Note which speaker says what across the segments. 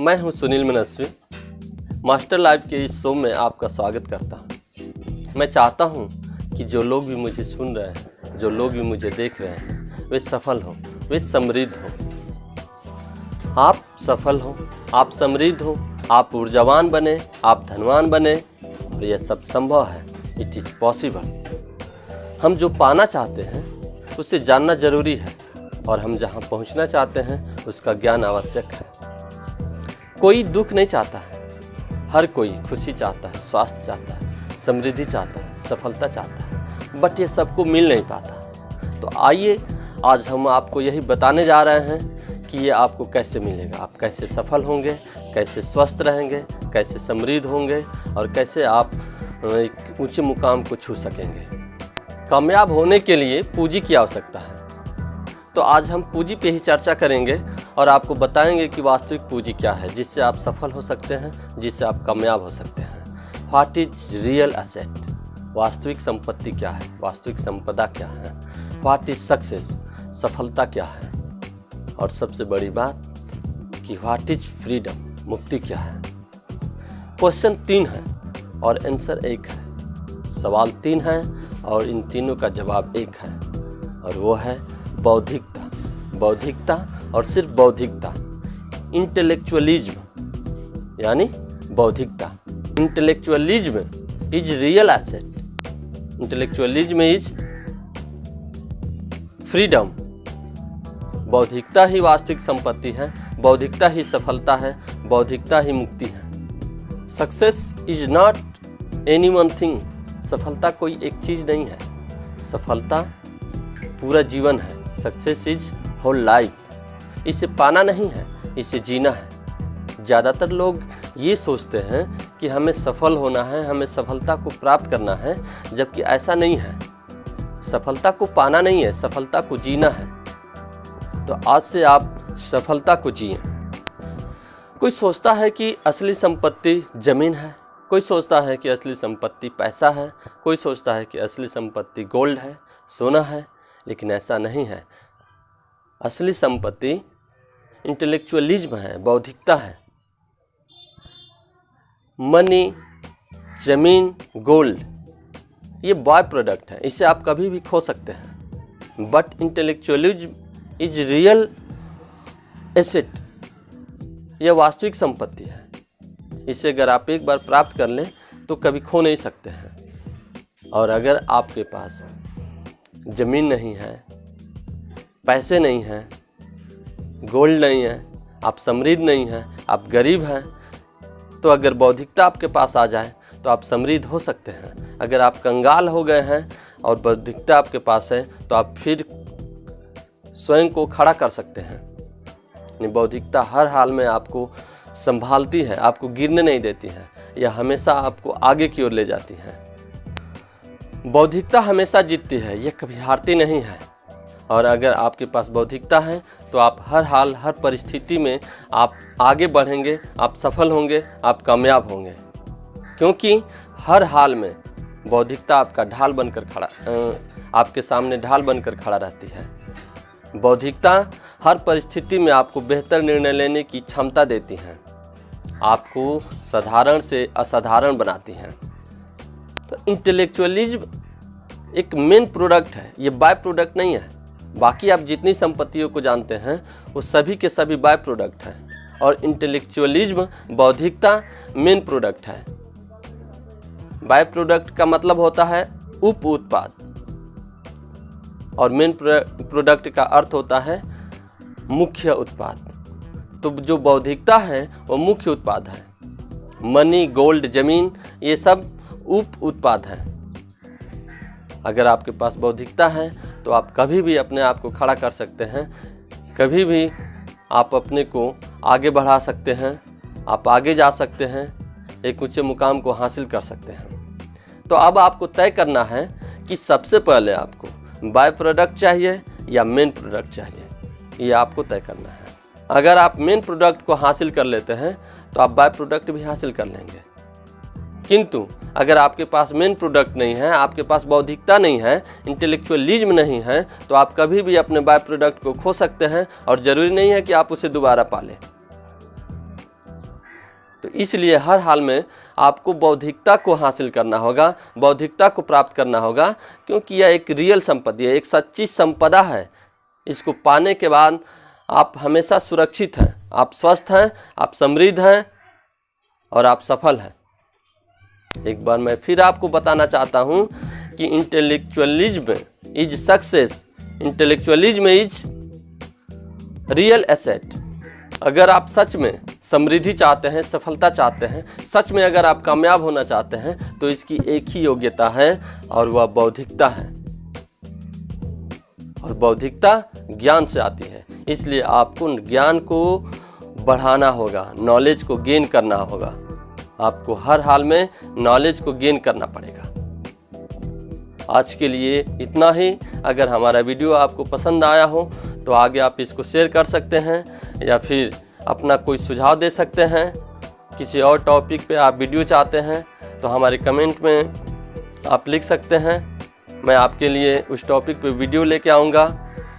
Speaker 1: मैं हूं सुनील मनस्वी। Master life के इस शो में आपका स्वागत करता हूं। मैं चाहता हूं कि जो लोग भी मुझे सुन रहे हैं, जो लोग भी मुझे देख रहे हैं, वे सफल हों, वे समृद्ध हों। आप सफल हों, आप समृद्ध हों, आप ऊर्जावान बने, आप धनवान बने, और यह सब संभव है। It is possible. हम जो पाना चाहते हैं उसे जानना जरूरी है, और हम जहां पहुंचना चाहते हैं उसका ज्ञान आवश्यक है। कोई दुख नहीं चाहता है, हर कोई खुशी चाहता है, स्वास्थ्य चाहता है, समृद्धि चाहता है, सफलता चाहता है, बट ये सबको मिल नहीं पाता। तो आइए आज हम आपको यही बताने जा रहे हैं कि ये आपको कैसे मिलेगा, आप कैसे सफल होंगे, कैसे स्वस्थ रहेंगे, कैसे समृद्ध होंगे, और कैसे आप एक ऊंचे मुकाम को छू सकेंगे। कामयाब होने के लिए पूंजी की आवश्यकता है। तो आज हम पूंजी पे ही चर्चा करेंगे और आपको बताएंगे कि वास्तविक पूंजी क्या है, जिससे आप सफल हो सकते हैं, जिससे आप कामयाब हो सकते हैं। What is real asset? वास्तविक संपत्ति क्या है, वास्तविक संपदा क्या है? What is success? सफलता क्या है? और सबसे बड़ी बात कि व्हाट इज फ्रीडम? मुक्ति क्या है? क्वेश्चन 3 है और आंसर 1 है। सवाल 3 है और इन तीनों का जवाब 1 है, और वो है बौद्धिकता। बौद्धिकता और सिर्फ बौद्धिकता, इंटेलेक्चुअलिज्म यानी बौद्धिकता। Intellectualism is real asset. Intellectualism is freedom. बौद्धिकता ही वास्तविक संपत्ति है, बौद्धिकता ही सफलता है, बौद्धिकता ही मुक्ति है। Success is not any one thing. सफलता कोई एक चीज नहीं है, सफलता पूरा जीवन है। Success is whole life. इसे पाना नहीं है, इसे जीना है। ज़्यादातर लोग ये सोचते हैं कि हमें सफल होना है, हमें सफलता को प्राप्त करना है, जबकि ऐसा नहीं है। सफलता को पाना नहीं है, सफलता को जीना है। तो आज से आप सफलता को जिएं। कोई सोचता है कि असली संपत्ति जमीन है, कोई सोचता है कि असली संपत्ति पैसा है, कोई सोचता है कि असली संपत्ति गोल्ड है, सोना है, लेकिन ऐसा नहीं है। असली संपत्ति इंटेलेक्चुअलिज्म है, बौद्धिकता है। मनी, जमीन, गोल्ड ये बाय प्रोडक्ट है, इसे आप कभी भी खो सकते हैं। But intellectualism is real asset. यह वास्तविक संपत्ति है। इसे अगर आप एक बार प्राप्त कर लें तो कभी खो नहीं सकते हैं। और अगर आपके पास जमीन नहीं है, पैसे नहीं हैं, गोल्ड नहीं है, आप समृद्ध नहीं हैं, आप गरीब हैं, तो अगर बौद्धिकता आपके पास आ जाए तो आप समृद्ध हो सकते हैं। अगर आप कंगाल हो गए हैं और बौद्धिकता आपके पास है तो आप फिर स्वयं को खड़ा कर सकते हैं। बौद्धिकता हर हाल में आपको संभालती है, आपको गिरने नहीं देती है, यह हमेशा आपको आगे की ओर ले जाती है। बौद्धिकता हमेशा जीतती है, यह कभी हारती नहीं है। और अगर आपके पास बौद्धिकता है तो आप हर हाल, हर परिस्थिति में आप आगे बढ़ेंगे, आप सफल होंगे, आप कामयाब होंगे, क्योंकि हर हाल में बौद्धिकता आपका ढाल बनकर खड़ा आपके सामने ढाल बनकर खड़ा रहती है। बौद्धिकता हर परिस्थिति में आपको बेहतर निर्णय लेने की क्षमता देती है, आपको साधारण से असाधारण बनाती हैं। तो इंटेलेक्चुअलिज्म एक मेन प्रोडक्ट है, ये बाय प्रोडक्ट नहीं है। बाकी आप जितनी संपत्तियों को जानते हैं वो सभी के सभी बाय प्रोडक्ट हैं, और इंटेलेक्चुअलिज्म बौद्धिकता मेन प्रोडक्ट है। बाय प्रोडक्ट का मतलब होता है उप उत्पाद, और मेन प्रोडक्ट का अर्थ होता है मुख्य उत्पाद। तो जो बौद्धिकता है वो मुख्य उत्पाद है। मनी, गोल्ड, जमीन ये सब उप उत्पाद हैं। अगर आपके पास बौद्धिकता है तो आप कभी भी अपने आप को खड़ा कर सकते हैं, कभी भी आप अपने को आगे बढ़ा सकते हैं, आप आगे जा सकते हैं, एक ऊंचे मुकाम को हासिल कर सकते हैं। तो अब आपको तय करना है कि सबसे पहले आपको बाय प्रोडक्ट चाहिए या मेन प्रोडक्ट चाहिए, ये आपको तय करना है। अगर आप मेन प्रोडक्ट को हासिल कर लेते हैं तो आप बाय प्रोडक्ट भी हासिल कर लेंगे। किंतु अगर आपके पास मेन प्रोडक्ट नहीं है, आपके पास बौद्धिकता नहीं है, इंटेलेक्चुअलिज्म नहीं है, तो आप कभी भी अपने बाय प्रोडक्ट को खो सकते हैं और ज़रूरी नहीं है कि आप उसे दोबारा पालें। तो इसलिए हर हाल में आपको बौद्धिकता को हासिल करना होगा, बौद्धिकता को प्राप्त करना होगा, क्योंकि यह एक रियल संपत्ति है, एक सच्ची संपदा है। इसको पाने के बाद आप हमेशा सुरक्षित हैं, आप स्वस्थ हैं, आप समृद्ध हैं और आप सफल हैं। एक बार मैं फिर आपको बताना चाहता हूं कि intellectualism is success, intellectualism is real asset. अगर आप सच में समृद्धि चाहते हैं, सफलता चाहते हैं, सच में अगर आप कामयाब होना चाहते हैं, तो इसकी एक ही योग्यता है और वह बौद्धिकता है। और बौद्धिकता ज्ञान से आती है, इसलिए आपको ज्ञान को बढ़ाना होगा, नॉलेज को गेन करना होगा। आपको हर हाल में नॉलेज को गेन करना पड़ेगा। आज के लिए इतना ही। अगर हमारा वीडियो आपको पसंद आया हो तो आगे आप इसको शेयर कर सकते हैं या फिर अपना कोई सुझाव दे सकते हैं। किसी और टॉपिक पे आप वीडियो चाहते हैं तो हमारे कमेंट में आप लिख सकते हैं। मैं आपके लिए उस टॉपिक पे वीडियो लेके आऊँगा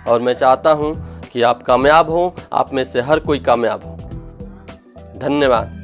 Speaker 1: और मैं चाहता हूँ कि आप कामयाब हों, आप में से हर कोई कामयाब हो। धन्यवाद।